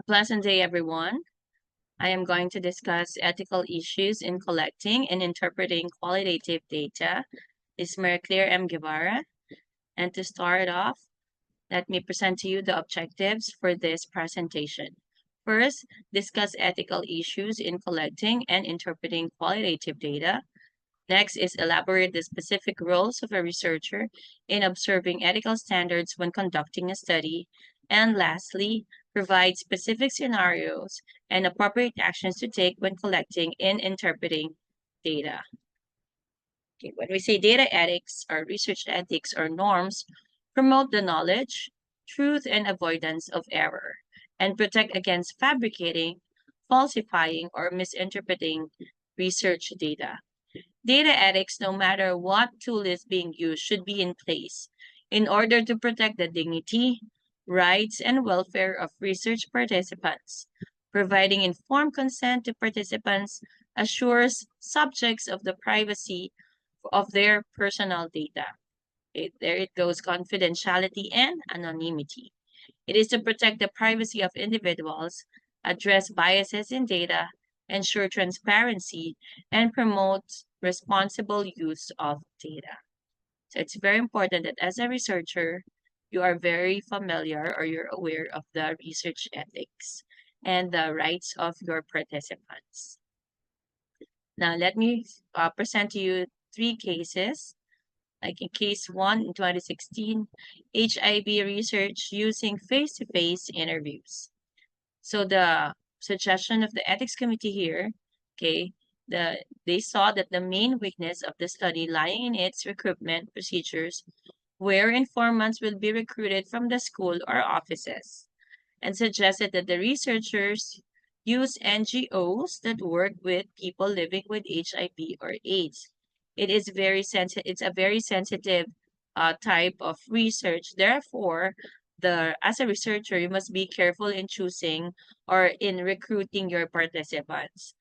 Pleasant day, everyone. I am going to discuss ethical issues in collecting and interpreting qualitative data. This is Maria Claire M. Guevara. And to start off, let me present to you the objectives for this presentation. First, discuss ethical issues in collecting and interpreting qualitative data. Next is elaborate the specific roles of a researcher in observing ethical standards when conducting a study. And lastly, provide specific scenarios and appropriate actions to take when collecting and interpreting data. Okay, when we say data ethics or research ethics or norms, promote the knowledge, truth, and avoidance of error, and protect against fabricating, falsifying, or misinterpreting research data. Data ethics, no matter what tool is being used, should be in place in order to protect the dignity, rights, and welfare of research participants. Providing informed consent to participants assures subjects of the privacy of their personal data. There it goes confidentiality and anonymity. It is to protect the privacy of individuals, address biases in data, ensure transparency, and promote responsible use of data. So it's very important that as a researcher, you are very familiar or you're aware of the research ethics and the rights of your participants. Now, let me present to you three cases. Like in case one in 2016, HIV research using face-to-face interviews. So the suggestion of the ethics committee here, okay, they saw that the main weakness of the study lying in its recruitment procedures, where informants will be recruited from the school or offices, and suggested that the researchers use NGOs that work with people living with HIV or AIDS. It is very sensitive. It's a very sensitive type of research. Therefore, the as a researcher, you must be careful in choosing or in recruiting your participants.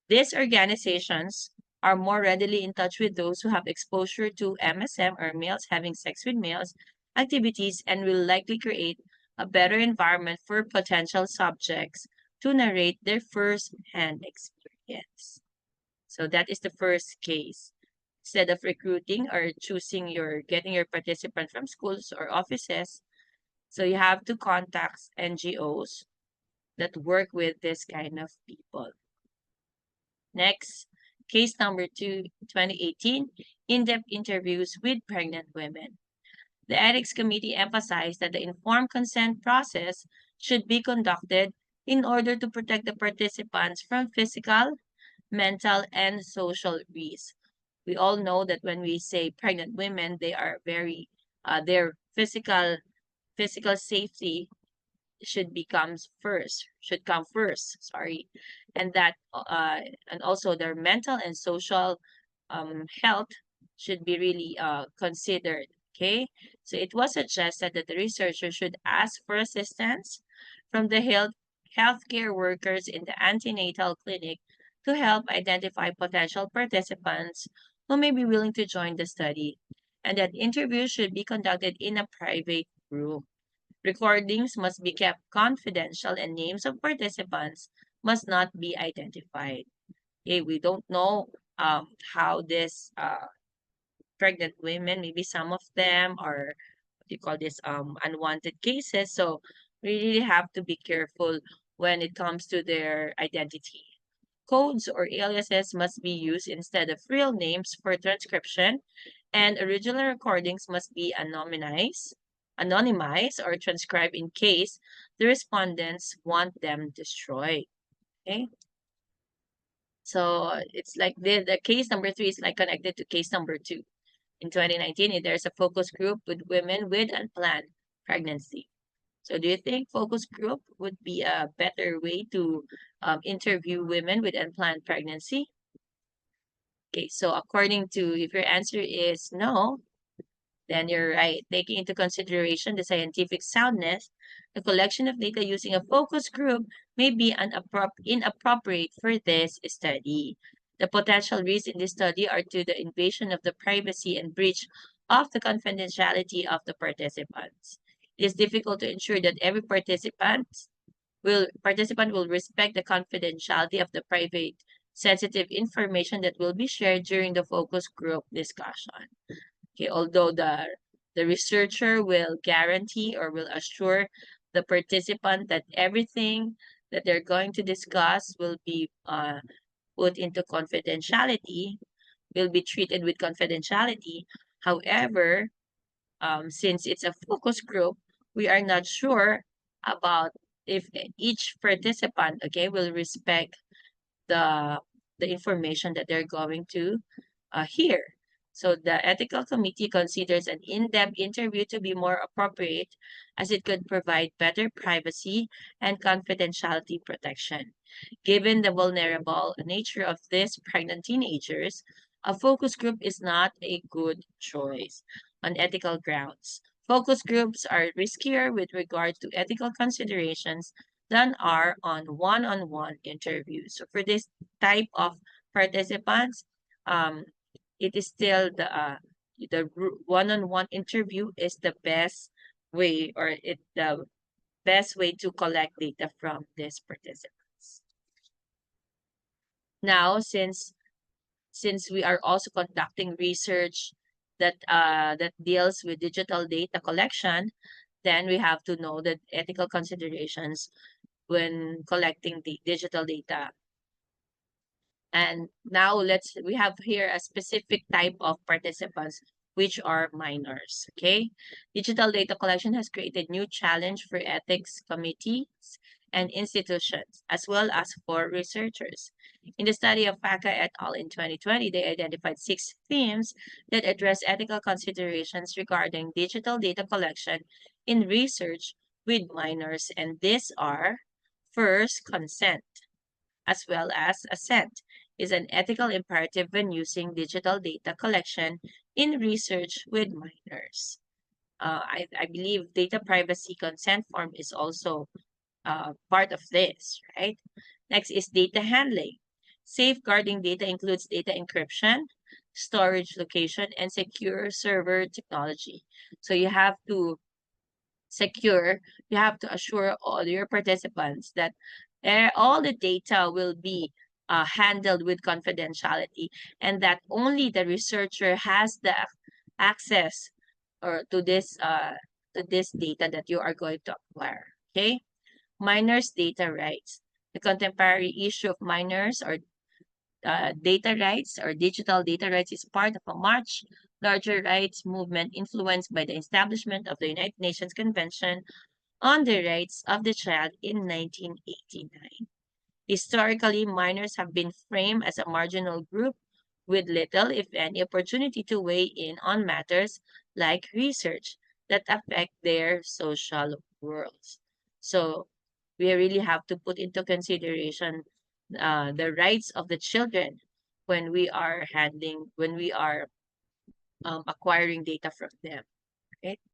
These organizations are more readily in touch with those who have exposure to MSM or males having sex with males activities and will likely create a better environment for potential subjects to narrate their first-hand experience. So that is the first case. Instead of recruiting or getting your participant from schools or offices, so you have to contact NGOs that work with this kind of people. Next, case number 2, 2018, in-depth interviews with pregnant women. The Ethics Committee emphasized that the informed consent process should be conducted in order to protect the participants from physical, mental, and social risks. We all know that when we say pregnant women, they are their physical safety should come first, sorry, and that and also their mental and social health should be really considered. Okay, so it was suggested that the researcher should ask for assistance from the healthcare workers in the antenatal clinic to help identify potential participants who may be willing to join the study, and that interviews should be conducted in a private room. Recordings must be kept confidential and names of participants must not be identified. Okay, we don't know how this pregnant women, maybe some of them are what do you call this unwanted cases. So we really have to be careful when it comes to their identity. Codes or aliases must be used instead of real names for transcription, and original recordings must be anonymized or transcribed in case the respondents want them destroyed. Okay. So it's like the case number 3 is like connected to case number 2. In 2019, there's a focus group with women with unplanned pregnancy. So do you think focus group would be a better way to interview women with unplanned pregnancy? Okay, so according to, if your answer is no, then you're right. Taking into consideration the scientific soundness, the collection of data using a focus group may be inappropriate for this study. The potential risks in this study are to the invasion of the privacy and breach of the confidentiality of the participants. It is difficult to ensure that every participant participant will respect the confidentiality of the private sensitive information that will be shared during the focus group discussion. Okay, although the researcher will guarantee or will assure the participant that everything that they're going to discuss will be put into confidentiality, will be treated with confidentiality. However, since it's a focus group, we are not sure about if each participant, okay, will respect the the information that they're going to hear. So the ethical committee considers an in-depth interview to be more appropriate as it could provide better privacy and confidentiality protection. Given the vulnerable nature of these pregnant teenagers, a focus group is not a good choice on ethical grounds. Focus groups are riskier with regard to ethical considerations than are on-one interviews. So for this type of participants, um, it is still the one-on-one interview is the best way, or it the best way to collect data from these participants. Now, since we are also conducting research that deals with digital data collection, then we have to know the ethical considerations when collecting the digital data. And now we have here a specific type of participants, which are minors. Okay. Digital data collection has created new challenge for ethics committees and institutions, as well as for researchers. In the study of Paca et al. In 2020, they identified 6 themes that address ethical considerations regarding digital data collection in research with minors, and these are: first, consent, as well as assent, is an ethical imperative when using digital data collection in research with minors. I believe data privacy consent form is also part of this, right? Next is data handling. Safeguarding data includes data encryption, storage location, and secure server technology. So secure, you have to assure all your participants that all the data will be handled with confidentiality, and that only the researcher has the access or to this data that you are going to acquire. Okay, minors' data rights. The contemporary issue of minors or data rights or digital data rights is part of a much larger rights movement influenced by the establishment of the United Nations Convention on the Rights of the Child in 1989. Historically, minors have been framed as a marginal group with little, if any, opportunity to weigh in on matters like research that affect their social worlds. So we really have to put into consideration the rights of the children when we are acquiring data from them. Right?